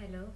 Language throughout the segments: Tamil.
Hello.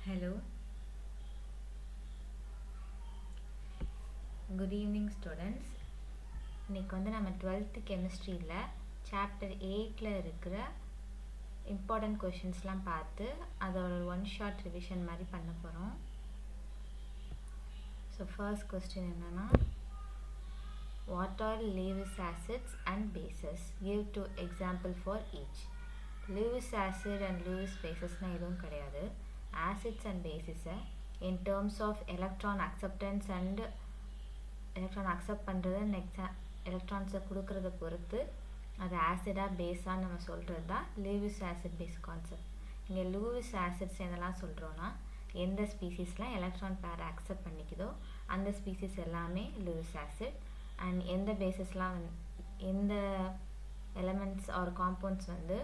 Hello. Good evening, students. இன்னைக்கு நம்ம 12th கெமிஸ்ட்ரியில் சாப்டர் 8ல் இருக்கிற இம்பார்ட்டன்ட் கொஷின்ஸ்லாம் பார்த்து அதோட ஒன் ஷார்ட் ரிவிஷன் மாதிரி பண்ண போகிறோம். ஸோ ஃபர்ஸ்ட் கொஸ்டின் என்னென்னா, what are Lewis acids and bases? Give two example for each. Lewis acid and Lewis basesனால் எதுவும் கிடையாது. Acids and bases in terms of electron acceptance and electron accept பண்ணுறது நெக்ஸ்ட் எலக்ட்ரான்ஸை கொடுக்கறத பொறுத்து அது ஆசிடாக பேஸாக நம்ம சொல்கிறது தான் லூயிஸ் ஆசிட் பேஸ் கான்செப்ட். இங்கே லூயிஸ் ஆசிட்ஸ் எதெல்லாம் சொல்கிறோன்னா எந்த ஸ்பீசிஸ்லாம் எலக்ட்ரான் பேரை அக்செப்ட் பண்ணிக்குதோ அந்த ஸ்பீசிஸ் எல்லாமே லூயிஸ் ஆசிட். அண்ட் எந்த பேசஸ்லாம் எந்த எலமெண்ட்ஸ் ஆர் காம்பவுண்ட்ஸ் வந்து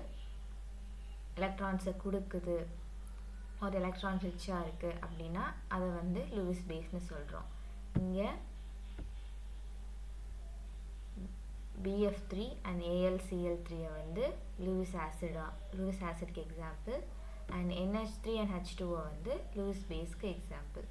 எலக்ட்ரான்ஸை கொடுக்குது ஒரு எலக்ட்ரான் ரிச்சாக இருக்குது அப்படின்னா அதை வந்து லூயிஸ் பேஸ்னு சொல்கிறோம். இங்கே BF3 and AlCl3 வந்து லூயிஸ் ஆசிட்க்கு example. And NH3 and H2O வந்து லூயிஸ் பேஸ்க்கு example.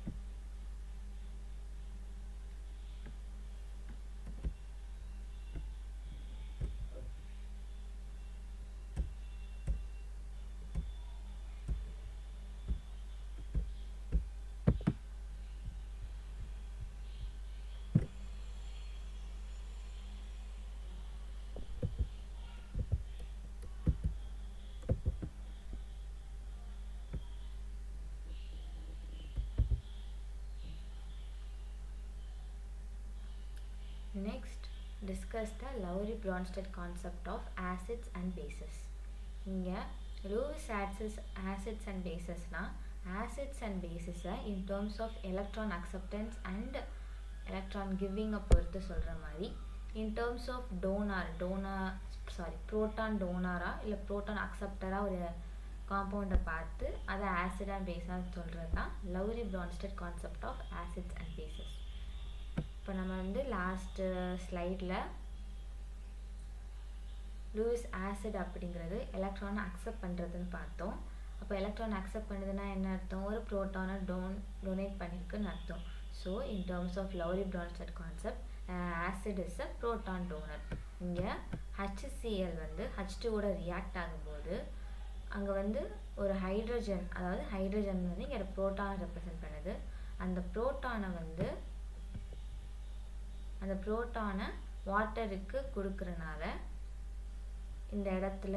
Next, discuss the Lowry-Bronsted concept of acids and bases. இங்கே Lewis acids and basesனா acids and bases in terms of electron acceptance and electron giving பொறுத்து சொல்கிற மாதிரி in terms of proton donor இல்லை proton acceptor ஒரு காம்பவுண்டை பார்த்து அதை ஆசிட் அண்ட் பேஸாக சொல்கிறது தான் Lowry-Bronsted concept of acids and bases. இப்போ நம்ம வந்து லாஸ்ட்டு ஸ்லைடில் லூயிஸ் ஆசிட் அப்படிங்கிறது எலக்ட்ரானை அக்செப்ட் பண்ணுறதுன்னு பார்த்தோம். அப்போ எலக்ட்ரான் அக்செப்ட் பண்ணுறதுன்னா என்ன அர்த்தம்? ஒரு ப்ரோட்டானை டொனேட் பண்ணியிருக்குன்னு அர்த்தம். So in terms of Lowry-Bronsted concept acid is a proton donor. இங்கே HCl வந்து H2ஓட ரியாக்ட் ஆகும்போது அங்கே வந்து ஒரு ஹைட்ரஜன், அதாவது ஹைட்ரஜன் வந்து இங்கே ப்ரோட்டானை ரெப்ரசன்ட் பண்ணுது. அந்த ப்ரோட்டானை வாட்டருக்கு கொடுக்கறனால இந்த இடத்துல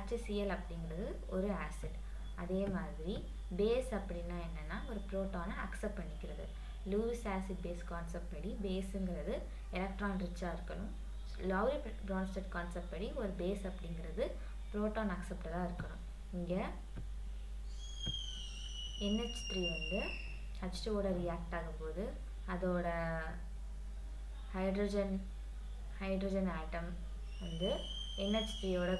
HCl அப்படிங்கிறது ஒரு ஆசிட். அதே மாதிரி பேஸ் அப்படின்னா என்னென்னா ஒரு ப்ரோட்டானை அக்செப்ட் பண்ணிக்கிறது. லூயிஸ் ஆசிட் பேஸ் கான்செப்ட் படி பேஸுங்கிறது எலக்ட்ரான் ரிச்சாக இருக்கணும். Lowry-Bronsted கான்செப்ட் படி ஒரு பேஸ் அப்படிங்கிறது ப்ரோட்டான் அக்செப்டராக இருக்கணும். இங்கே NH3 வந்து H2ஓட ரியாக்ட் ஆகும்போது அதோட ஹைட்ரஜன் ஆட்டம் வந்து NH3ஓட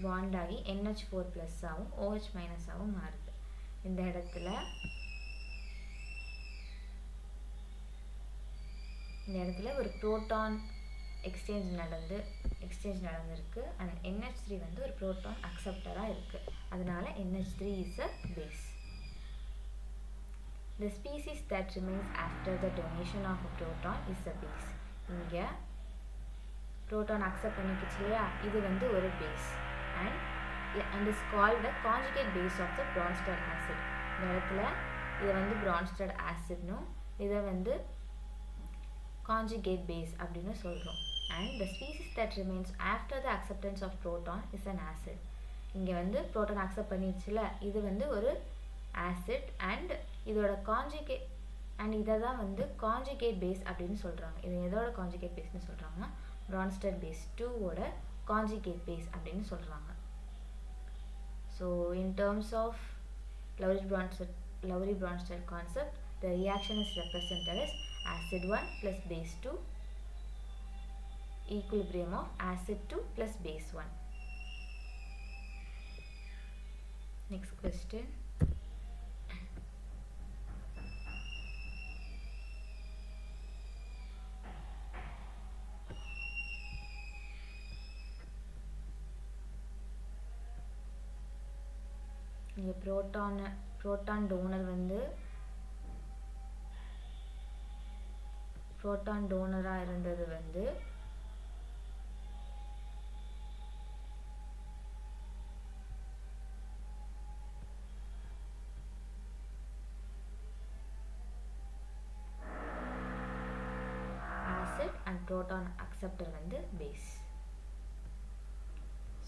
பாண்ட் ஆகி NH4+ ஆகும் OH- ஆகும் மாறுது. இந்த இடத்துல ஒரு புரோட்டான் எக்ஸ்சேஞ்ச் நடந்திருக்கு. அண்ட் NH3 வந்து ஒரு புரோட்டான் அக்செப்டராக இருக்குது. அதனால NH3 is a base. The species that remains after the donation of a proton is a base. இங்கே proton accept பண்ணிக்கிச்சு இல்லையா, இது வந்து ஒரு base and is called the conjugate base of the Bronsted acid. இந்த இடத்துல இதை வந்து Bronsted acidனும் இதை வந்து conjugate base அப்படின்னு சொல்கிறோம். And the species that remains after the acceptance of proton is an acid. இங்கே வந்து proton accept பண்ணிடுச்சுல, இது வந்து ஒரு acid and இதோட கான்ஜுகேட் அண்ட் இதை தான் வந்து கான்ஜுகேட் பேஸ் அப்படின்னு சொல்கிறாங்க. இது எதோட கான்ஜுகேட் பேஸ்னு சொல்கிறாங்கன்னா Bronsted base 2ஓட கான்ஜுகேட் பேஸ் அப்படின்னு சொல்கிறாங்க. So in terms of Lowry-Bronsted concept, the reaction is represented as acid 1 plus base 2 equilibrium of acid 2 plus base 1. Next question. இங்கே புரோட்டான் டோனர் வந்து புரோட்டான் டோனராக இருந்தது வந்து ஆசிட் அண்ட் புரோட்டான் அக்செப்டர் வந்து பேஸ்.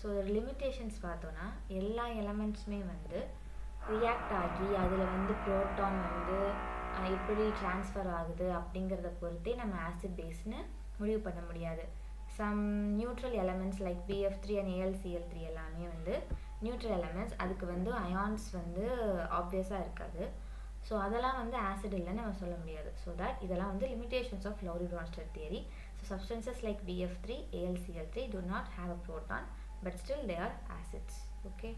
ஸோ லிமிட்டேஷன்ஸ் பார்த்தோன்னா எல்லா எலமெண்ட்ஸுமே வந்து ரியாக்ட் ஆகி அதில் வந்து புரோட்டான் வந்து எப்படி ட்ரான்ஸ்ஃபர் ஆகுது அப்படிங்கிறத பொறுத்தே நம்ம ஆசிட் பேஸ்னு முடிவு பண்ண முடியாது. Some neutral elements like BF3 and AlCl3 எல்லாமே வந்து நியூட்ரல் எலமெண்ட்ஸ், அதுக்கு வந்து அயான்ஸ் வந்து ஆப்வியஸாக இருக்காது. ஸோ அதெல்லாம் வந்து ஆசிட் இல்லைன்னு நம்ம சொல்ல முடியாது. ஸோ தட் இதெல்லாம் வந்து limitations of Lowry Bronsted theory. So substances like BF3, AlCl3 do not have a proton, but still they are acids. Okay.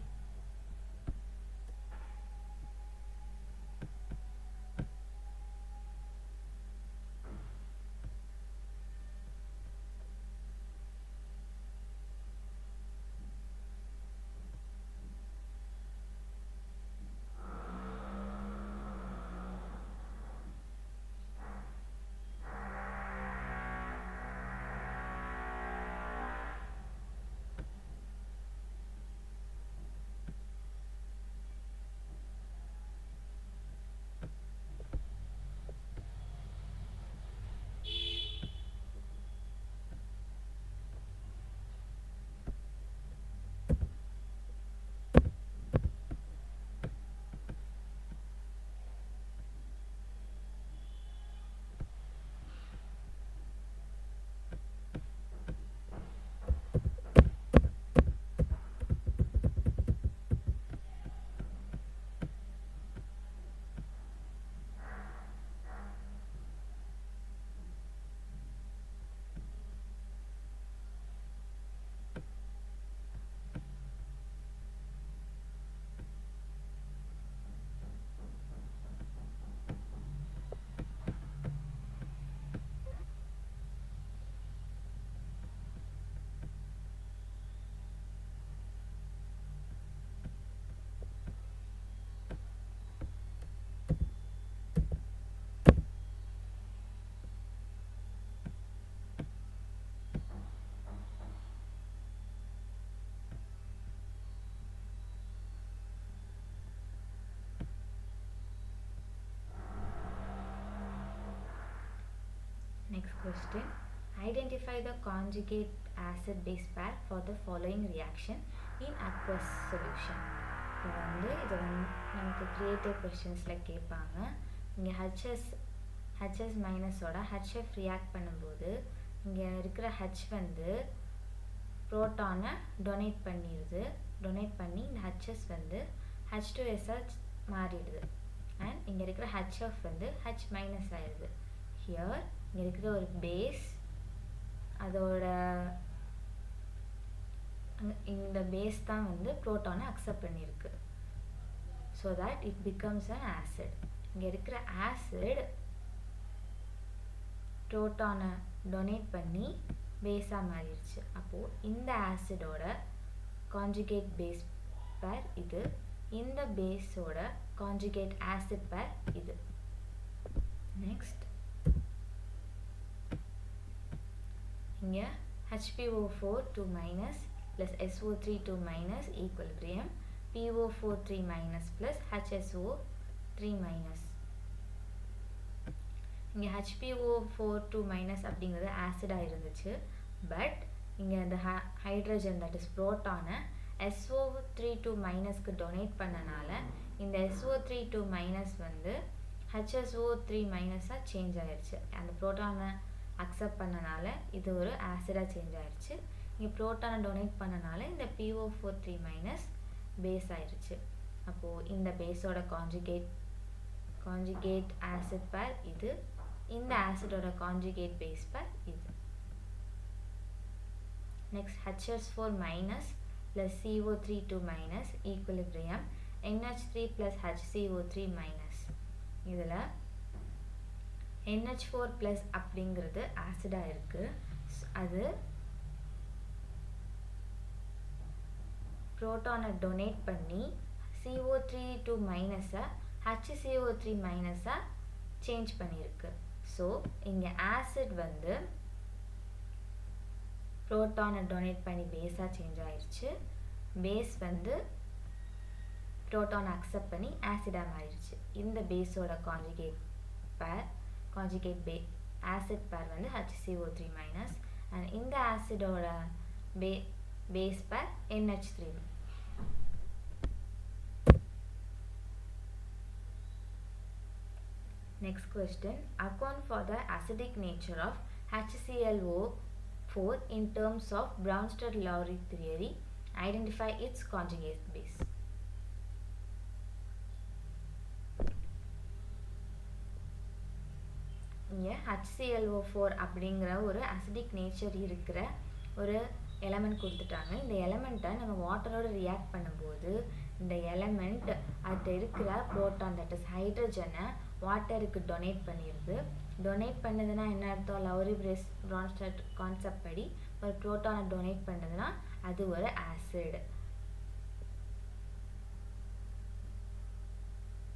Next question. Identify the conjugate acid-base pair for the following reaction in aqueous solution. இது நமக்கு creative questionsல கேட்பாங்க. இங்கே HS மைனஸோட HF ரியாக்ட் பண்ணும்போது இங்கே இருக்கிற H வந்து புரோட்டானை டொனேட் பண்ணிடுது. டொனேட் பண்ணி இந்த HS வந்து H2S மாறிடுது. அண்ட் இங்கே இருக்கிற HF வந்து H மைனஸ் ஆயிடுது. ஹியர் இங்கே இருக்கிற ஒரு பேஸ், அதோட இந்த பேஸ் தான் வந்து புரோட்டானை அக்செப்ட் பண்ணியிருக்கு. So that it becomes an acid. இங்கே இருக்கிற ஆசிட் புரோட்டானை டொனேட் பண்ணி பேஸாக மாறிடுச்சு. அப்போது இந்த ஆசிடோட கான்ஜுகேட் பேஸ் பேர் இது, இந்த பேஸோட கான்ஜுகேட் ஆசிட் பேர் இது. நெக்ஸ்ட் இங்கே HPO4 2 minus plus SO3 2 minus equilibrium PO4 3 minus plus HSO3 minus. இங்கே HPO4 2 minus அப்படிங்கிறது ஆசிடாக இருந்துச்சு. பட் இங்கே அந்த ஹைட்ரஜன் தட் இஸ் புரோட்டானை SO3 2 மைனஸ்க்கு டொனேட் பண்ணனால இந்த SO3 2 மைனஸ் வந்து HSO3 மைனஸாக சேஞ்ச் ஆயிடுச்சு. அந்த புரோட்டானை அக்செப்ட் பண்ணனால இது ஒரு ஆசிடாக சேஞ்ச் ஆயிடுச்சு. இங்கே புரோட்டானை டொனேட் பண்ணனால இந்த PO4 3 மைனஸ் பேஸ் ஆயிடுச்சு. அப்போது இந்த பேஸோட கான்ஜுகேட் ஆசிட் பேர் இது, இந்த ஆசிடோட கான்ஜுகேட் பேஸ் பேர் இது. Next HS4 minus plus CO3 2 minus equilibrium NH3 plus HCO3 minus. இதில் NH4 ப்ளஸ் அப்படிங்கிறது ஆசிடாக இருக்குது. அது புரோட்டானை டொனேட் பண்ணி CO3 2 மைனஸை HCO3 மைனஸாக சேஞ்ச் பண்ணியிருக்கு. ஸோ இங்கே ஆசிட் வந்து புரோட்டானை டொனேட் பண்ணி பேஸாக சேஞ்ச் ஆயிடுச்சு. பேஸ் வந்து புரோட்டானை அக்செப்ட் பண்ணி ஆசிடாக மாறிடுச்சு. இந்த பேஸோட கான்ஜுகேட் ஆசிட் பேர் வந்து HCO3 மைனஸ் அண்ட் இந்த ஆசிடோட பேஸ் பேர் NH3. Next question. Account for the acidic nature of HClO4 in terms of Bronsted-Lowry theory. Identify its conjugate base. இங்கே HClO4 அப்படிங்கிற ஒரு அசிடிக் நேச்சர் இருக்கிற ஒரு எலமெண்ட் கொடுத்துட்டாங்க. இந்த எலமெண்ட்டை நம்ம வாட்டரோட ரியாக்ட் பண்ணும்போது இந்த எலமெண்ட் அது இருக்கிற புரோட்டான், தட் இஸ் ஹைட்ரஜனை வாட்டருக்கு டொனேட் பண்ணிடுது. டொனேட் பண்ணுதுன்னா என்ன அர்த்தம்? லவ்ரி பிரான்ஸ்டட் கான்செப்ட் படி ஒரு புரோட்டானை டொனேட் பண்ணுதுன்னா அது ஒரு ஆசிட்.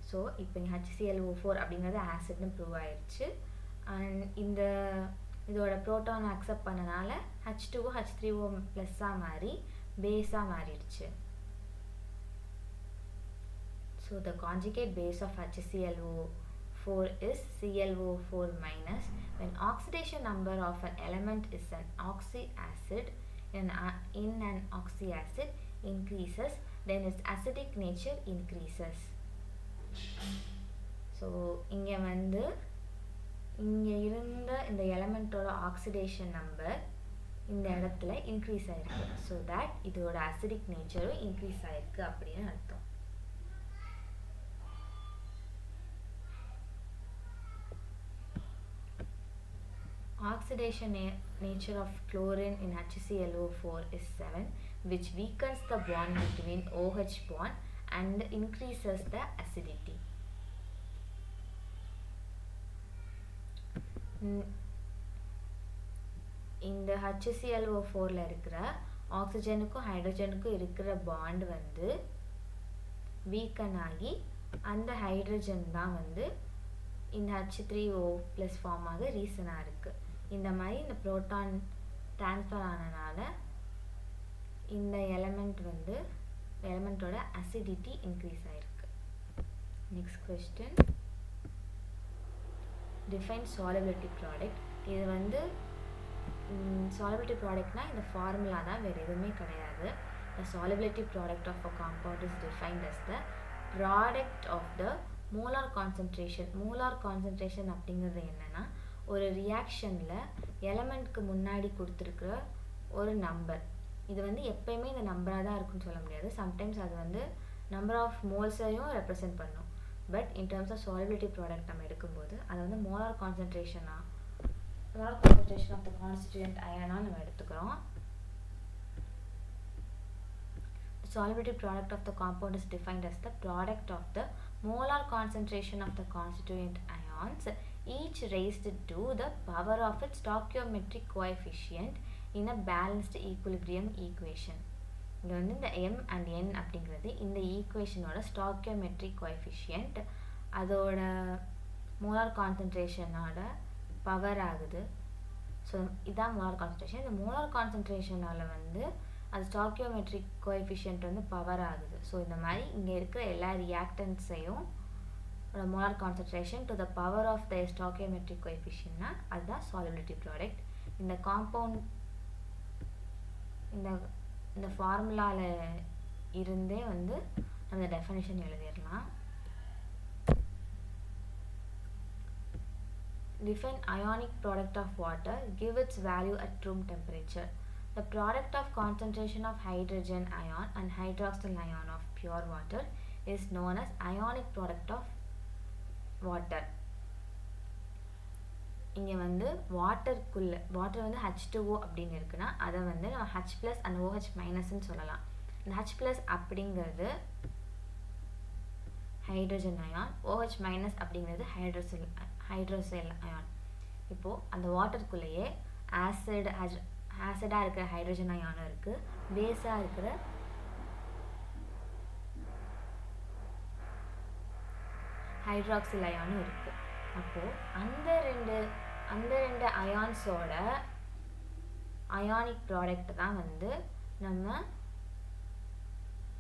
ஸோ இப்போ HClO4 அப்படிங்கிறது ஆசிட்னு ப்ரூவ் ஆயிடுச்சு. அண்ட் இதோட புரோட்டானை அக்செப்ட் பண்ணனால H2O H3O ப்ளஸ்ஸாக மாறி பேஸாக மாறிடுச்சு. So the conjugate base of HClO4 is ClO4 minus. When oxidation number of an element is an oxyacid in an oxyacid increases, then its acidic nature increases. So இங்கே இருந்த இந்த எலமெண்ட்டோட ஆக்சிடேஷன் நம்பர் இந்த இடத்துல இன்க்ரீஸ் ஆகிருக்கு. ஸோ தட் இதோட அசிடிக் நேச்சரும் இன்க்ரீஸ் ஆகிருக்கு அப்படின்னு அர்த்தம். Oxidation nature of chlorine in HClO4 is 7, which weakens the bond between OH bond and increases the acidity. இந்த HClO4ல இருக்கிற ஆக்சிஜனுக்கும் ஹைட்ரஜனுக்கும் இருக்கிற பாண்ட் வீக்கன் ஆகி அந்த ஹைட்ரஜன் தான் இந்த H3O+ ஃபார்ம் ஆக ரீசனாக இருக்குது. இந்த மாதிரி இந்த புரோட்டான் ட்ரான்ஸ்ஃபர் ஆனனால இந்த எலமெண்ட்டோட அசிடிட்டி இன்க்ரீஸ் ஆகிருக்கு. Next question. Define solubility product. இது சாலிபிலிட்டி ப்ராடக்ட்னா இந்த ஃபார்முலா தான், வேறு எதுவுமே கிடையாது. The solubility product of a compound is defined as the product of the molar concentration. molar concentration அப்படிங்கிறது என்னன்னா ஒரு ரியாக்ஷனில் எலமெண்ட்க்கு முன்னாடி கொடுத்துருக்குற ஒரு நம்பர். இது எப்பயுமே இந்த நம்பராக தான் இருக்குன்னு சொல்ல முடியாது. சம்டைம்ஸ் அது நம்பர் ஆஃப் மோல்ஸையும் ரெப்ரசென்ட் பண்ணும். But in terms of solubility product நம்ம எடுக்கும்போது அதை molar concentration of the constituent அயனாக நம்ம எடுத்துக்கிறோம். The solubility product of the compound is defined as the product of the molar concentration of the constituent ions, each raised to the power of its stoichiometric coefficient in a balanced equilibrium equation. இங்கே இந்த m and n அப்படிங்கிறது இந்த ஈக்குவேஷனோட ஸ்டாக்கியோமெட்ரிக் கோஎஃபிஷியன்ட், அதோட மோலார் கான்சன்ட்ரேஷனோட பவர் ஆகுது. ஸோ இதான் மோலார் கான்சன்ட்ரேஷன். இந்த மோலார் கான்சன்ட்ரேஷனால் அது ஸ்டாக்கியோமெட்ரிக் கோஎஃபிஷியன்ட் பவர் ஆகுது. ஸோ இந்த மாதிரி இங்கே இருக்கிற எல்லா ரியாக்டன்ஸையும் molar concentration to the power of the ஸ்டாக்கியோமெட்ரிக் கோஎஃபிஷியன்ட்னா அதுதான் சாலிபிலிட்டி ப்ராடக்ட். இந்த காம்பவுண்ட் இந்த ஃபார்முலாவில் இருந்தே நம்ம டெஃபினிஷன் எழுதிடலாம். Define ionic product of water. Give its value at room temperature. The product of concentration of hydrogen ion and hydroxyl ion of pure water is known as ionic product of water. இங்கே வாட்டர் H2O அப்படின்னு இருக்குன்னா அதை நம்ம H+ and OH- ன்னு சொல்லலாம். இந்த H+ அப்படிங்கிறது ஹைட்ரஜன் அயான், OH- அப்படிங்கிறது ஹைட்ரோசைல் அயான். இப்போது அந்த வாட்டருக்குள்ளேயே ஆசிடாக இருக்கிற ஹைட்ரஜன் அயானும் இருக்குது, பேஸாக இருக்கிற ஹைட்ராக்சில் அயானும் இருக்குது. அப்போது அந்த ரெண்டு அயான்ஸோட அயானிக் ப்ராடக்ட் தான் நம்ம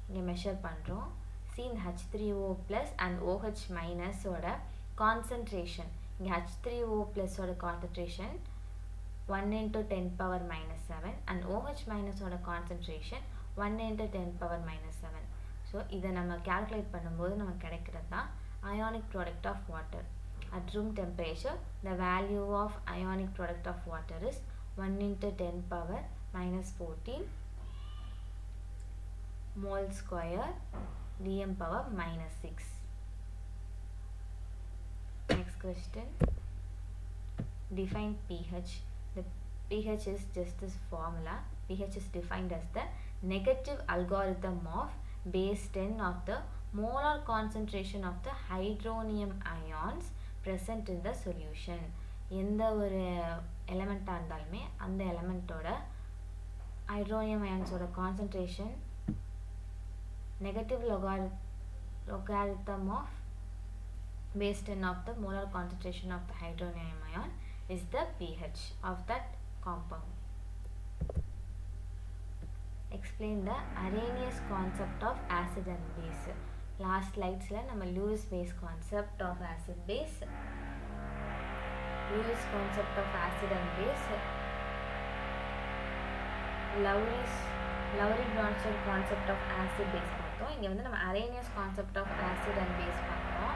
இங்கே மெஷர் பண்ணுறோம். இந்த H3O+ and OH- ஓட கான்சன்ட்ரேஷன், இங்கே H3O+ ஓட கான்சன்ட்ரேஷன் 1 × 10⁻⁻7 and OH- ஓட கான்சன்ட்ரேஷன் 1 × 10⁻⁻7. ஸோ இதை நம்ம கால்குலேட் பண்ணும்போது நமக்கு கிடைக்கிறது தான் ionic product of water. At room temperature, the value of ionic product of water is 1 into 10 power minus 14 mole square dm power minus 6. Next question. Define pH. The pH is just this formula. pH is defined as the negative algorithm of base 10 of the molar concentration of the hydronium ions present in the solution. எந்த ஒரு எலமெண்ட்டாக இருந்தாலுமே அந்த எலமெண்ட்டோட ஹைட்ரோனியம் அயான்ஸோட concentration negative logarithm of base 10 of the molar concentration of the hydronium ion is the pH of that compound. Explain the Arrhenius concept of acid and base. Last slides la நம்ம Lewis base concept of acid base, Lewis concept of acid and base, Lowry Bronsted concept of acid base பார்த்தோம். இங்க வந்து நம்ம Arrhenius concept of acid and base பார்த்தோம்.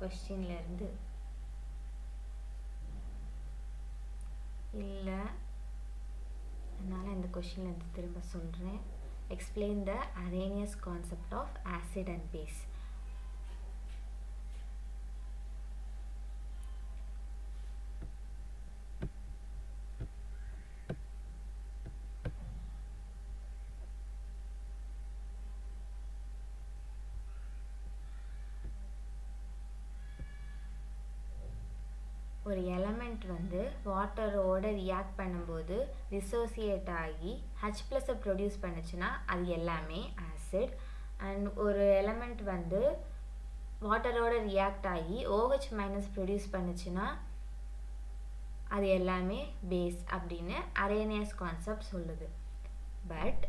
கொஸ்டின்ல இருந்து இல்லை, அதனால் இந்த கொஸ்டின்ல இருந்து திரும்ப சொல்கிறேன். Explain the Arrhenius concept of acid and base. ஒரு எலமெண்ட் வந்து வாட்டரோட ரியாக்ட் பண்ணும்போது டிசோசியேட் ஆகி H+ ப்ரொடியூஸ் பண்ணுச்சுன்னா அது எல்லாமே ஆசிட். அண்ட் ஒரு எலமெண்ட் வந்து வாட்டரோட ரியாக்ட் ஆகி OH- ப்ரொடியூஸ் பண்ணுச்சுன்னா அது எல்லாமே பேஸ் அப்படின்னு Arrhenius கான்செப்ட் சொல்லுது. பட்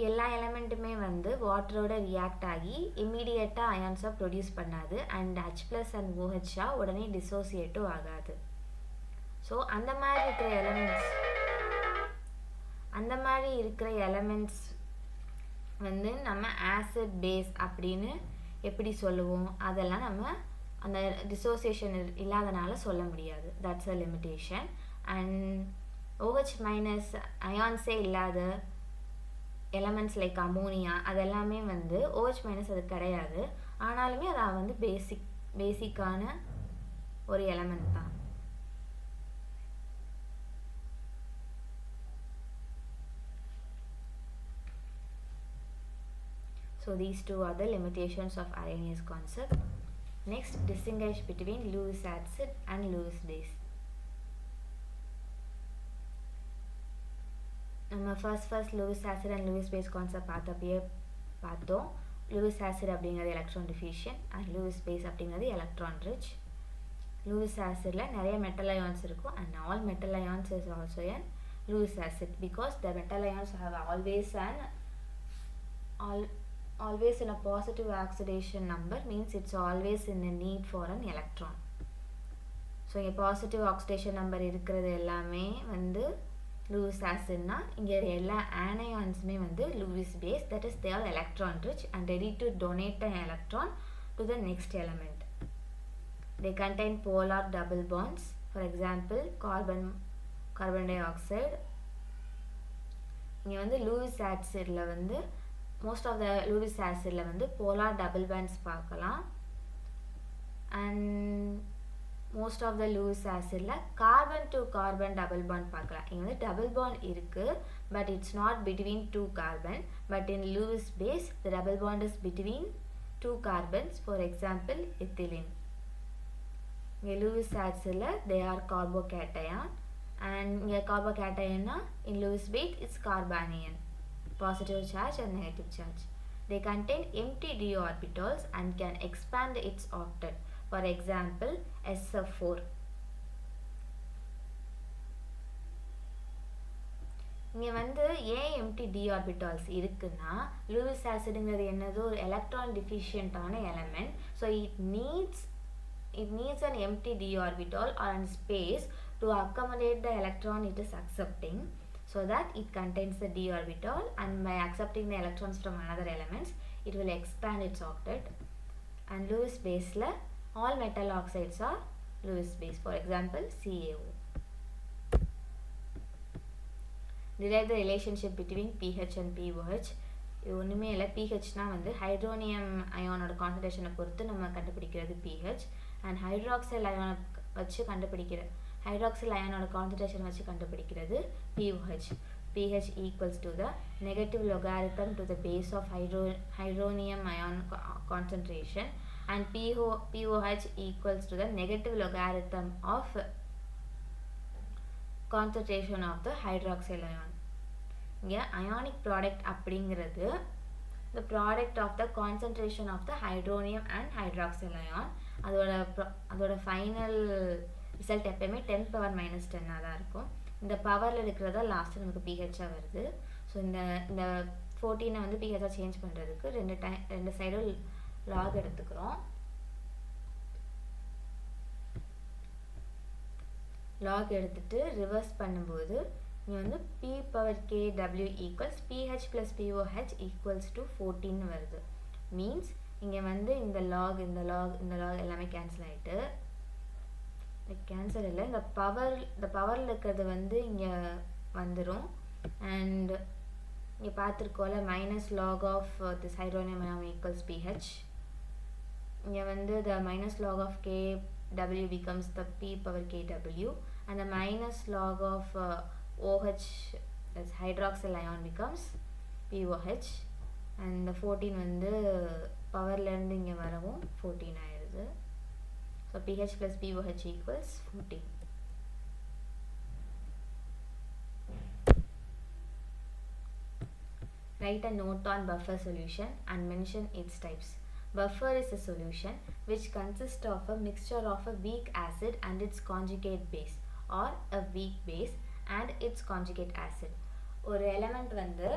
எல்லா எலமெண்ட்டுமே வந்து வாட்டரோட ரியாக்ட் ஆகி இம்மீடியட்டாக அயான்ஸாக ப்ரொடியூஸ் பண்ணாது. அண்ட் H+ அண்ட் OH உடனே டிசோசியேட்டும் ஆகாது. ஸோ அந்த மாதிரி இருக்கிற எலமெண்ட்ஸ் வந்து நம்ம ஆசிட் பேஸ் அப்படின்னு எப்படி சொல்லுவோம்? அதெல்லாம் நம்ம அந்த டிசோசியேஷன் இல்லாதனால சொல்ல முடியாது. That's a limitation. And OH- அயான்ஸே இல்லாத எலமெண்ட்ஸ் லைக் அமோனியா அதெல்லாமே வந்து OH- அது கிடையாது. ஆனாலுமே அது வந்து பேசிக்கான ஒரு எலமெண்ட் தான். So these two are the limitations of Arrhenius concept. Next, distinguish between Lewis acid and Lewis base. நம்ம first Lewis acid and Lewis base concept பார்த்தோம். லூயிஸ் ஆசிட் அப்படிங்கிறது electron deficient and Lewis base அப்படிங்கிறது எலக்ட்ரான் ரிச். லூயிஸ் ஆசிடில் நிறைய மெட்டல் அயான்ஸ் இருக்கும் and all metal ions is also an Lewis acid because the metal ions have always in a positive oxidation number, means it's always in a need for an electron. So இங்கே பாசிட்டிவ் ஆக்சிடேஷன் நம்பர் இருக்கிறது எல்லாமே வந்து லூயிஸ் ஆசிட்னா இங்கே எல்லா ஆனயான்ஸுமே வந்து Lewis base. That is they are electron rich and ready to donate an electron to the next element. They contain polar double bonds. For example, carbon dioxide. இங்கே வந்து லூயிஸ் ஆசிடில் வந்து மோஸ்ட் ஆஃப் த லூயிஸ் ஆசிடில் வந்து போலார் டபுள் பேண்ட்ஸ் பார்க்கலாம். And most of the Lewis ஆசிடில் carbon to carbon double bond பார்க்கலாம். இங்கே வந்து டபுள் பாண்ட் இருக்குது but it's not between two carbon. But in Lewis base the double bond is between two carbons. For example ethylene. இங்கே லூயிஸ் ஆசிடில் தே ஆர் கார்போகேட்டையான் அண்ட் இங்கே கார்போகேட்டையன்னா in Lewis base it's carbanion. Positive charge and negative charge. They contain empty d orbitals and can expand its octet. For example, SF4. இங்கே வந்து ஏன் எம்டி டி ஆர்பிட்டால்ஸ் இருக்குன்னா லூயிஸ் ஆசிடுங்கிறது என்னது ஒரு எலக்ட்ரான் டிஃபிஷியன்டான element. So it needs an empty d orbital or an space to accommodate the electron it is accepting, so that it contains the d orbital, and by accepting the electrons from another elements it will expand its octet. And Lewis base la all metal oxides are Lewis base. For example, CaO. Derive the relationship between pH and pOH. இது ஒன்றுமே இல்லை. pHனா வந்து ஹைட்ரோனியம் அயானோட கான்சன்ட்ரேஷனை பொறுத்து நம்ம கண்டுபிடிக்கிறது pH. அண்ட் ஹைட்ராக்சைல் அயானோட கான்சன்ட்ரேஷன் வச்சு கண்டுபிடிக்கிறது pOH. pH equals to the negative logarithm to the base of hydronium ion concentration, and pOH equals to the negative logarithm of concentration of the hydroxyl ion. இங்கே ionic product அப்படிங்கிறது the product of the concentration of the hydronium and hydroxyl ion. அதோட ஃபைனல் ரிசல்ட் எப்பயுமே 10⁻⁻10 தான் இருக்கும். இந்த பவரில் இருக்கிறதா லாஸ்ட்டு நமக்கு pHஆக வருது. ஸோ இந்த 14 வந்து pHஆக சேஞ்ச் பண்ணுறதுக்கு ரெண்டு சைடும் லாக் எடுத்துக்கிறோம். லாக் எடுத்துட்டு ரிவர்ஸ் பண்ணும்போது இங்கே வந்து p⁻kW equals pH + pOH equals to 14 வருது. மீன்ஸ் இங்கே வந்து இந்த லாக் எல்லாமே கேன்சல் ஆகிட்டு, கேன்சல் இல்லை, இந்த பவரில் இருக்கிறது வந்து இங்கே வந்துடும். அண்ட் இங்கே பார்த்துருக்கோம்ல minus log of this hydronium ion equals pH. இங்கே வந்து the minus log of kW becomes the p power kW, and the minus log of OH as hydroxyl ion becomes POH, and the 14 வந்து பவர்லேருந்து இங்கே வரவும் 14 ஆயிடுது. So pH plus POH equals 14. Write a note on buffer solution and mention its types. Buffer is a solution which consists of a mixture of a weak acid and its conjugate base, or a weak base and its conjugate acid. ஒரு எலிமெண்ட் வந்து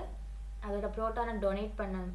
அதோட புரோட்டானை டொனேட் பண்ண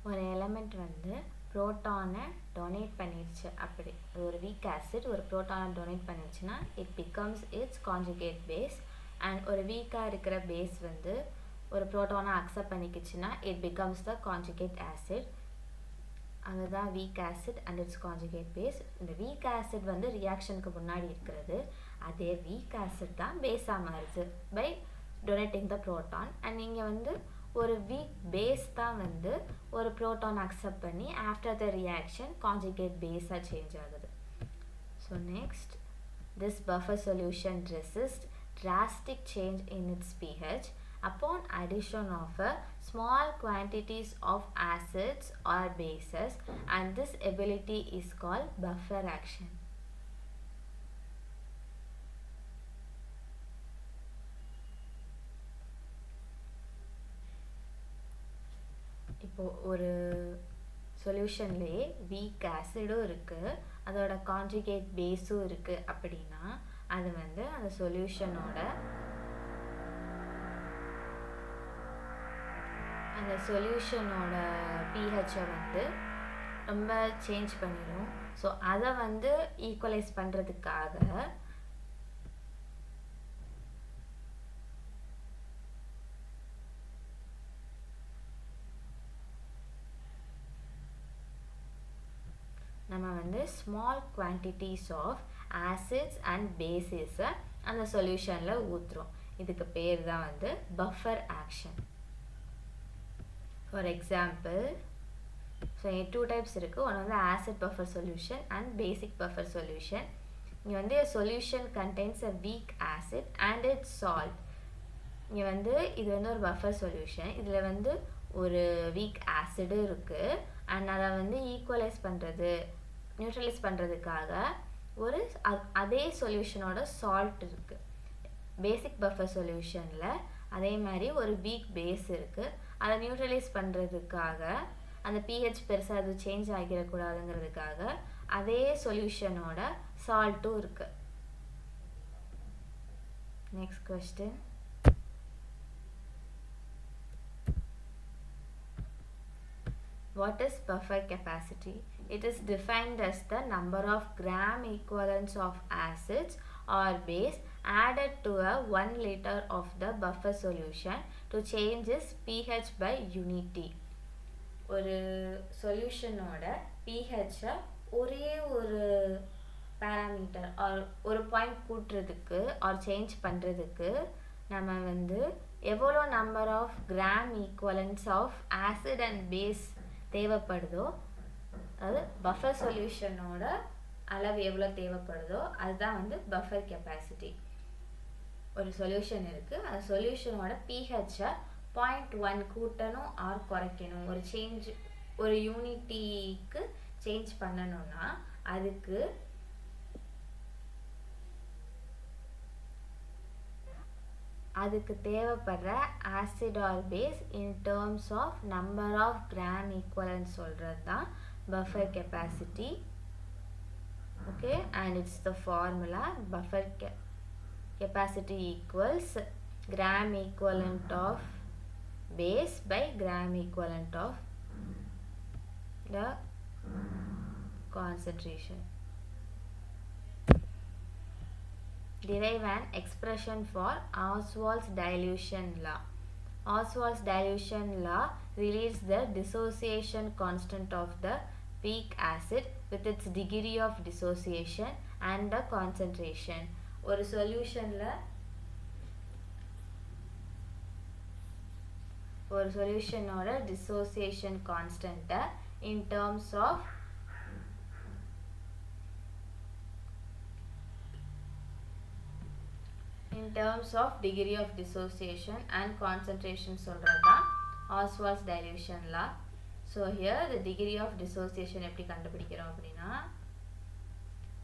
ஒரு எலிமெண்ட் வந்து புரோட்டானை டொனேட் பண்ணிடுச்சு. அப்படி ஒரு வீக் ஆசிட் ஒரு புரோட்டானை டொனேட் பண்ணிடுச்சுன்னா it becomes its conjugate base. And ஒரு வீக்காக இருக்கிற பேஸ் வந்து ஒரு புரோட்டானை அக்செப்ட் பண்ணிக்கிச்சுன்னா it becomes the conjugate acid. அதுதான் weak acid and its conjugate base. இந்த வீக் ஆசிட் வந்து ரியாக்ஷனுக்கு முன்னாடி இருக்கிறது. அதே வீக் ஆசிட் தான் பேஸாக மாறுது by donating the proton. And இங்கே வந்து ஒரு வீக் பேஸ் தான் வந்து ஒரு புரோட்டான் அக்செப்ட் பண்ணி ஆஃப்டர் த ரியாக்ஷன் கான்ஜுகேட் பேஸாக சேஞ்ச் ஆகுது. So next, this buffer solution resist drastic change in its pH upon addition of small quantities of acids or bases, and this ability is called buffer action. இப்போ ஒரு சொல்யூஷன்லேயே வீக் ஆசிடும் இருக்குது, அதோட கான்ஜுகேட் பேஸும் இருக்குது அப்படின்னா அது வந்து அந்த சொல்யூஷனோட pHஐ வந்து ரொம்ப சேஞ்ச் பண்ணிடும். ஸோ அதை வந்து ஈக்குவலைஸ் பண்ணுறதுக்காக நம்ம வந்து small quantities of acids and பேசிஸை அந்த சொல்யூஷனில் ஊற்றுறோம். இதுக்கு பேர் தான் வந்து buffer action. For example, so two types இருக்குது. ஒன்று வந்து acid buffer solution and basic buffer solution. இங்கே வந்து solution contains a weak acid and its salt. இங்கே வந்து இது வந்து ஒரு பஃபர் சொல்யூஷன். இதில் வந்து ஒரு வீக் ஆசிடு இருக்குது. அண்ட் அதை வந்து ஈக்குவலைஸ் பண்ணுறது, நியூட்ரலைஸ் பண்ணுறதுக்காக ஒரு அதே சொல்யூஷனோட சால்ட் இருக்குது. பேசிக் பஃபர் சொல்யூஷனில் அதே மாதிரி ஒரு வீக் பேஸ் இருக்குது. அதை நியூட்ரலைஸ் பண்ணுறதுக்காக அந்த பிஹெச் பெருசாக அது சேஞ்ச் ஆகிடக்கூடாதுங்கிறதுக்காக அதே சொல்யூஷனோட சால்ட்டும் இருக்குது. Next question. What is buffer capacity? It is defined as the number of gram equivalents of acids or base added to a 1 liter of the buffer solution to change its pH by unit T. ஒரு சொல்யூஷனோட pH-ஐ ஒரே ஒரு பேராமீட்டர் ஒரு பாயிண்ட் கூட்டுறதுக்கு ஆர் சேஞ்ச் பண்ணுறதுக்கு நம்ம வந்து எவ்வளோ number of gram equivalents of acid and base தேவைப்படுதோ, அதாவது பஃபர் சொல்யூஷனோட அளவு எவ்வளோ தேவைப்படுதோ அதுதான் வந்து பஃபர் கெப்பாசிட்டி. ஒரு சொல்யூஷன் இருக்குது, அந்த சொல்யூஷனோட pH-ஐ 0.1 கூட்டணும் ஆர் குறைக்கணும், ஒரு யூனிட்டிக்கு சேஞ்ச் பண்ணணும்னா அதுக்கு தேவைப்படுற acid or base in terms of number of gram equivalents சொல்கிறது தான் buffer capacity. Okay, and it's the formula buffer capacity equals gram equivalent of base by gram equivalent of the concentration. Derive an expression for Ostwald's dilution law. Ostwald's dilution law relates the dissociation constant of the weak acid with its degree of dissociation and the concentration. ஒரு சொல்யூஷனோட dissociation constant in terms of degree of dissociation and concentration சொல்றது தான் Ostwald's dilution law. So here the degree of dissociation எப்படி கண்டுபிடிக்கிறோம் அப்படின்னா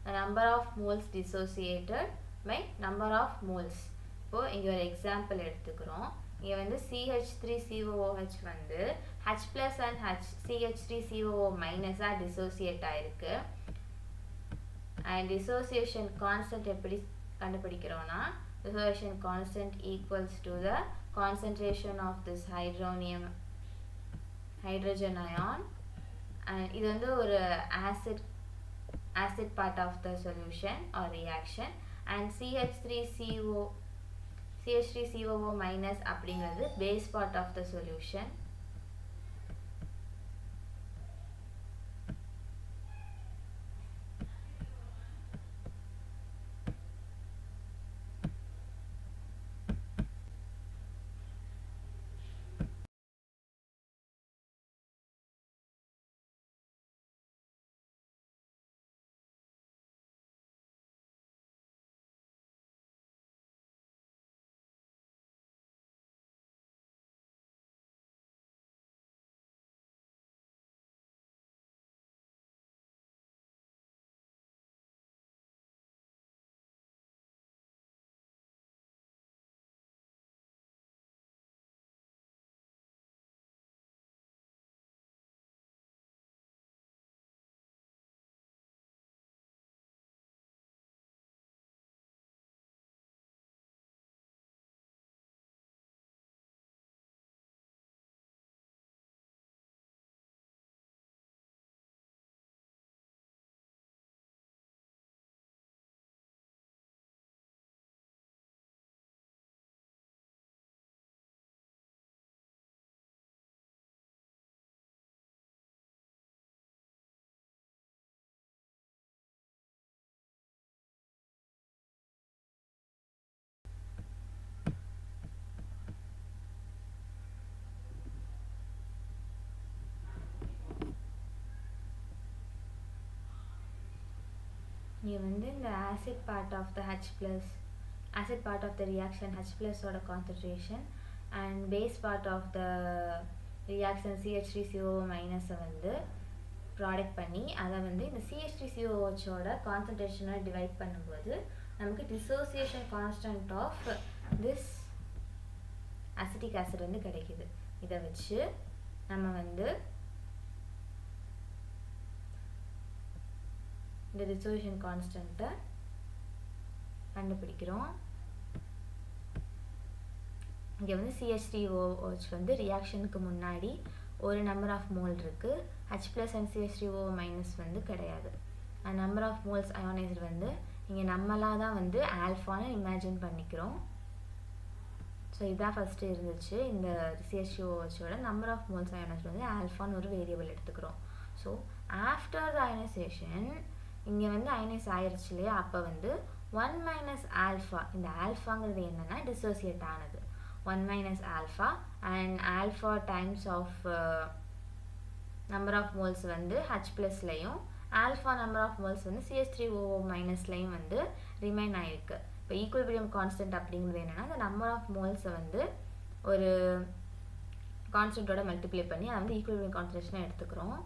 the number of moles dissociated by number of moles. இப்போ இங்கே ஒரு எக்ஸாம்பிள் எடுத்துக்கிறோம். இங்கே வந்து CH3COOH வந்து H plus and CH3COO minus dissociate ஆயிருக்கு. and dissociation constant எப்படி கண்டுபிடிக்கிறோம்னா dissociation constant equals to the concentration of this hydrogen ion, and இது வந்து ஒரு acid part of the solution or reaction, and CH3COO minus அப்படிங்கிறது base part of the solution. இங்கே வந்து இந்த acid part of the H plus acid part of the reaction H plus ஓட concentration and base part of the reaction CH3COO minus வந்து ப்ராடக்ட் பண்ணி அதை வந்து இந்த CH3COOHோட கான்சன்ட்ரேஷனை டிவைட் பண்ணும்போது நமக்கு dissociation constant of this acetic acid வந்து கிடைக்குது. இதை வச்சு நம்ம வந்து இந்த டிசோசியேஷன் கான்ஸ்டன்ட்டை கண்டுபிடிக்கிறோம். இங்கே வந்து CH3OH வந்து ரியாக்ஷனுக்கு முன்னாடி ஒரு நம்பர் ஆஃப் மோல் இருக்குது. H plus and CH3O minus வந்து கிடையாது. நம்பர் ஆஃப் மோல்ஸ் அயோனைசர் வந்து இங்கே நம்மளாக தான் வந்து ஆல்ஃபான்னு இமேஜின் பண்ணிக்கிறோம். ஸோ இதான் ஃபஸ்ட்டு இருந்துச்சு. இந்த CH3OHோட நம்பர் ஆஃப் மோல்ஸ் அயோனைசர் வந்து ஆல்ஃபான்னு ஒரு வேரியபிள் எடுத்துக்கிறோம். ஸோ ஆஃப்டர் த அயனைசேஷன் இங்கே வந்து அயனைஸ் ஆயிடுச்சு இல்லையா, அப்போ வந்து 1 minus alpha, இந்த ஆல்ஃபாங்கிறது என்னென்னா டிசோசியேட் ஆனது. 1 minus alpha and alpha times of number of moles வந்து H plus லையும் alpha number of moles வந்து CH3OO minus லையும் வந்து ரிமைன் ஆயிருக்கு. இப்போ ஈக்குவலிபிரியம் கான்ஸ்டன்ட் அப்படிங்கிறது என்னென்னா இந்த நம்பர் ஆஃப் மோல்ஸை வந்து ஒரு கான்ஸ்டன்ட்டோட மல்டிப்ளை பண்ணி அதை வந்து ஈக்குவலிபிரியம் கான்சன்ட்ரேஷனாக எடுத்துக்கிறோம்.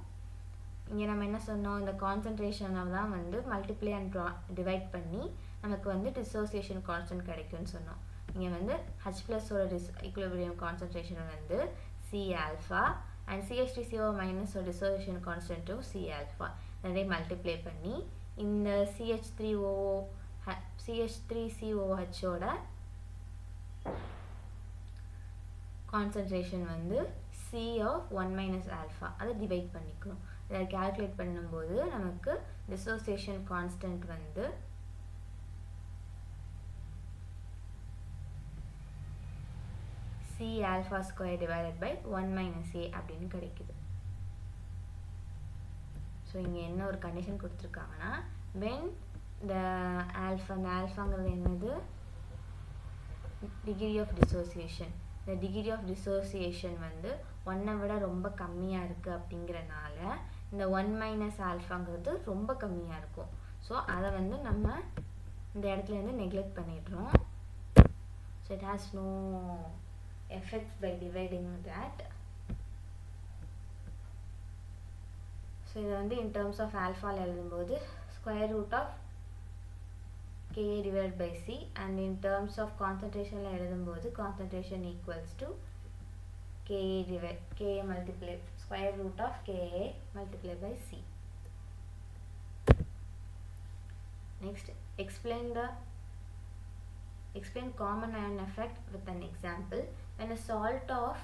இங்கே நம்ம என்ன சொன்னோம், இந்த கான்சன்ட்ரேஷனை தான் வந்து மல்டிப்ளை அண்ட் டிவைட் பண்ணி நமக்கு வந்து டிசோசியேஷன் கான்ஸ்டன்ட் கிடைக்கும்னு சொன்னோம். இங்கே வந்து H ப்ளஸோட ஈக்குவலிபிரியம் கான்சன்ட்ரேஷன் வந்து C alpha and CH3CO minus ஓட டிசோசியேஷன் கான்ஸ்டன்ட்டும் C alpha நிறைய மல்டிப்ளை பண்ணி இந்த CH3COOHோட கான்சன்ட்ரேஷன் வந்து C of 1 minus alpha அதை டிவைட் பண்ணிக்கிறோம். இதை கால்குலேட் பண்ணும்போது நமக்கு டிசோசியேஷன் கான்ஸ்டன்ட் வந்து C alpha square divided by 1 minus A அப்படின்னு கிடைக்குது. ஸோ இங்கே என்ன ஒரு கண்டிஷன் கொடுத்துருக்காங்கன்னா, when the alpha, இந்த ஆல்ஃபாங்கிறது என்னது, டிகிரி ஆஃப் டிசோசியேஷன். இந்த டிகிரி ஆஃப் டிசோசியேஷன் வந்து 1 விட ரொம்ப கம்மியாக இருக்குது அப்படிங்கிறனால இந்த 1 மைனஸ் ஆல்ஃபாங்கிறது ரொம்ப கம்மியாக இருக்கும். ஸோ அதை வந்து நம்ம இந்த இடத்துல இருந்து நெக்லெக்ட் பண்ணிடுறோம். So it has no effects by dividing that. So இது வந்து in terms of alpha எழுதும்போது square root of Ka divided by C, and in terms of concentration எழுதும்போது concentration equals to Ka multiply square root of Ka multiplied by C. Next, explain common ion effect with an example. When a salt of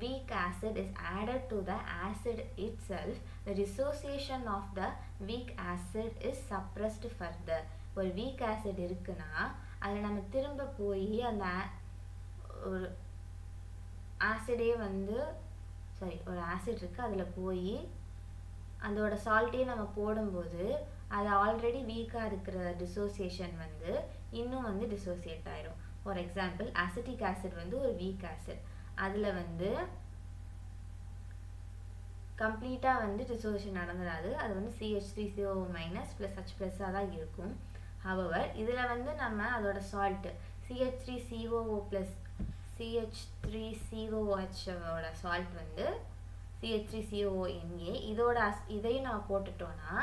weak acid is added to the acid itself, the dissociation of the weak acid is suppressed further. ஒரு weak acid இருக்குன்னா அதில் நம்ம திரும்ப போய் அந்த ஒரு ஆசிடே வந்து ஒரு ஆசிட் இருக்குது அதில் போய் அதோட சால்ட்டே நம்ம போடும்போது அது ஆல்ரெடி வீக்காக இருக்கிற டிசோசியேஷன் வந்து இன்னும் வந்து டிசோசியேட் ஆயிரும். ஃபார் எக்ஸாம்பிள் அசிட்டிக் ஆசிட் வந்து ஒரு வீக் ஆசிட், அதில் வந்து கம்ப்ளீட்டாக வந்து டிசோசியேஷன் நடந்துடாது. அது வந்து CH3CO மைனஸ் ப்ளஸ் H ப்ளஸ்ஸாக தான் இருக்கும். ஹவவர் இதில் வந்து நம்ம அதோட சால்ட்டு CH3COO ப்ளஸ் CH3COOHோட சால்ட் வந்து CH3CONA, இதையும் நம்ம போட்டுட்டோன்னா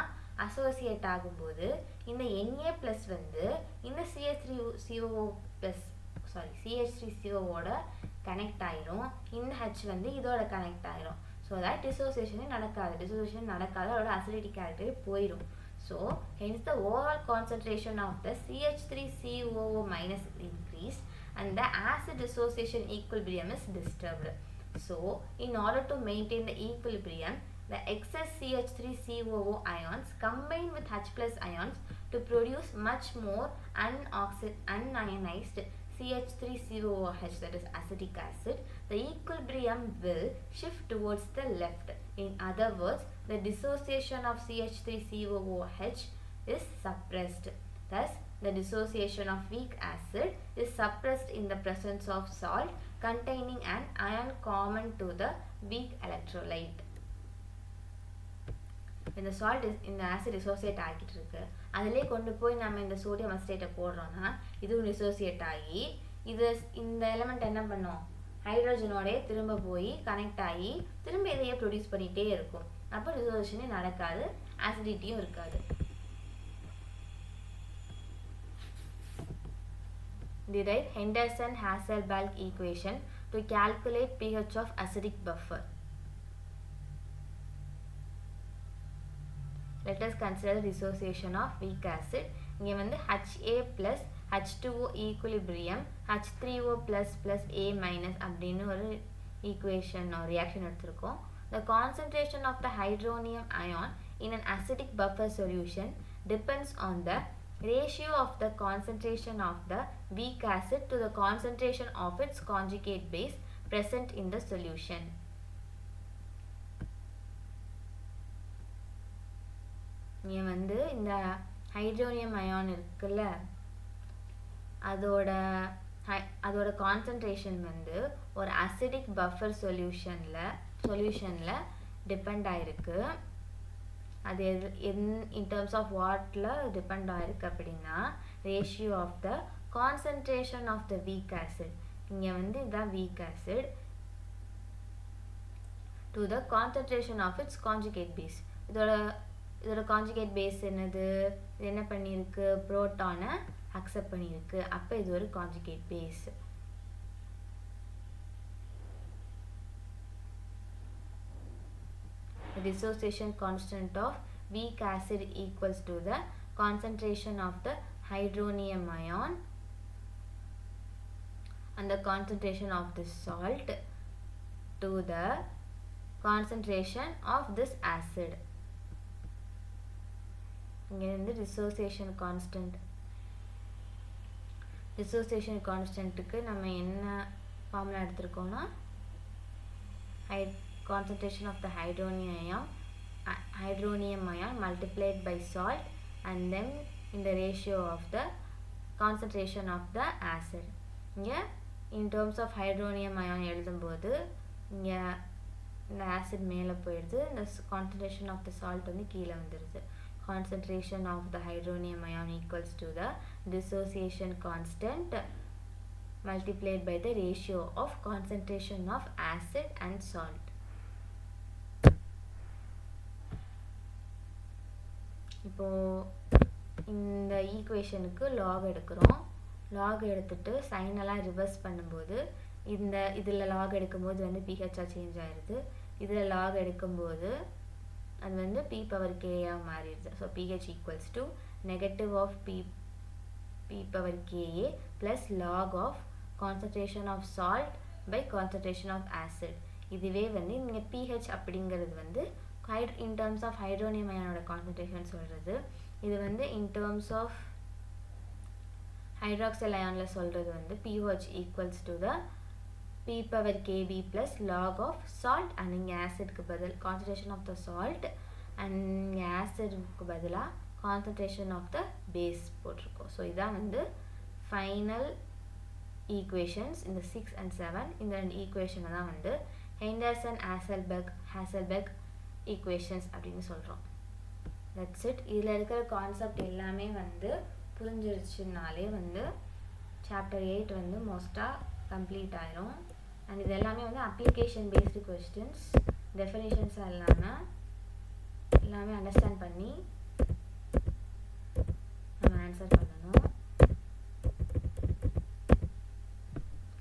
அசோசியேட் ஆகும்போது இந்த Na ப்ளஸ் வந்து இந்த CH3COஓட கனெக்ட் ஆயிரும், இந்த H வந்து இதோட கனெக்ட் ஆயிரும். ஸோ தட் டிசோசியேஷனே நடக்காது, அதோட அசிடிட்டி கேரக்டரே போயிடும். So hence the overall concentration of the CH3COO minus increased and the acid dissociation equilibrium is disturbed. So in order to maintain the equilibrium, the excess CH3COO ions combine with H plus ions to produce much more unionized CH3COOH, that is acetic acid. The equilibrium will shift towards the left. In other words, the dissociation of CH3COOH is suppressed. Thus, the dissociation of weak acid is suppressed in the presence of salt containing an ion common to the weak electrolyte. இந்த சால்ட் இந்த ஆசிட் டிசோசியேட் ஆகிட்டு இருக்கு, அதிலே கொண்டு போய் நம்ம இந்த சோடியம் அசிட்டேட்டை போடுறோம்னா இதுவும் டிசோசியேட் ஆகி இந்த எலிமெண்ட் என்ன பண்ணும், ஹைட்ரஜனோடய திரும்ப போய் கனெக்ட் ஆகி திரும்ப இதையே ப்ரொடியூஸ் பண்ணிகிட்டே இருக்கும். அப்போ டிசோசியேஷனே நடக்காது, ஆசிடிட்டியும் இருக்காது. Derive Henderson-Hasselbalch equation to calculate pH of acidic buffer. Let us consider the dissociation of weak acid. இங்கே வந்து HA plus H2O equilibrium H3O plus plus A minus அப்படின்னு ஒரு equation or reaction எடுத்திருக்கோம். The concentration of the hydronium ion in an acidic buffer solution depends on the ratio of the concentration of the weak acid to the concentration of its conjugate base present in the solution. இங்கே வந்து இந்த ஹைட்ரோனியம் அயான் இருக்குல்ல, அதோட கான்சன்ட்ரேஷன் வந்து ஒரு அசிடிக் பஃபர் சொல்யூஷனில் டிபெண்ட் ஆகிருக்கு. அது in terms of வாட்டில் டிபெண்ட் ஆகிருக்கு அப்படின்னா ratio of the concentration of the weak acid, இங்கே வந்து இதுதான் weak acid, to the concentration of its conjugate base. இதோட கான்ஜுகேட் பேஸ் என்னது, இது என்ன பண்ணியிருக்கு, புரோட்டானை அக்செப்ட் பண்ணியிருக்கு. அப்போ இது ஒரு conjugate base. The dissociation constant of weak acid equals to the concentration of the hydronium ion and the concentration of the salt to the concentration of this acid. இங்கே வந்து dissociation கான்ஸ்டன்ட்டுக்கு நம்ம என்ன formula எடுத்திருக்கோம்னா concentration of the hydronium ion multiplied by salt and then in the ratio of the concentration of the acid. இங்கே in terms of hydronium ion எழுதும்போது இங்கே இந்த ஆசிட் மேலே போயிடுது, இந்த concentration of the salt வந்து கீழே வந்துடுது. Concentration of the hydronium ion equals to the dissociation constant multiplied by the ratio of concentration of acid and salt. இப்போ இந்த ஈக்குவேஷனுக்கு லாக் எடுக்கிறோம். லாக் எடுத்துட்டு சைனெல்லாம் ரிவர்ஸ் பண்ணும்போது இதில் லாக் எடுக்கும்போது வந்து பிஹெச்ஆ சேஞ்ச் ஆயிடுது. இதில் லாக் எடுக்கும்போது அது வந்து பி பவர் கேஆ மாறிடுது. So pH equals to negative of p power Ka plus log of concentration of salt by concentration of acid. இதுவே வந்து இங்கே பிஹெச் அப்படிங்கிறது வந்து in terms of hydronium அயானோட கான்சன்ட்ரேஷன் சொல்கிறது. இது வந்து in terms of hydroxyl அயானில் சொல்கிறது வந்து pH equals to the p power kb plus log of salt and இங்கே ஆசிட்க்கு பதில் concentration of the salt and இங்கே ஆசிட்க்கு பதிலாக concentration of the base போட்டிருக்கோம். ஸோ இதான் வந்து ஃபைனல் ஈக்குவேஷன்ஸ். இந்த 6 and 7 இந்த ரெண்டு ஈக்குவேஷனை தான் வந்து ஹெண்டர்சன்-ஹாசல்பெக் ஈக்குவேஷன்ஸ் அப்படின்னு சொல்கிறோம். That's it. இதில் இருக்கிற கான்செப்ட் எல்லாமே வந்து புரிஞ்சிருச்சுனாலே வந்து சாப்டர் 8 வந்து மோஸ்ட்டாக கம்ப்ளீட் ஆயிரும். அண்ட் இது எல்லாமே வந்து அப்ளிகேஷன் பேஸ்டு கொஸ்டின்ஸ், டெஃபினிஷன்ஸ் எல்லாமே அண்டர்ஸ்டாண்ட் பண்ணி நம்ம ஆன்சர் பண்ணணும்.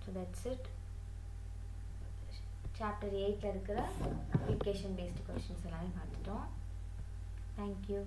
So that's it. சாப்டர் 8ல் இருக்கிற அப்ளிகேஷன் பேஸ்டு கொஸ்டின்ஸ் எல்லாமே பார்த்துட்டோம். தேங்க்யூ.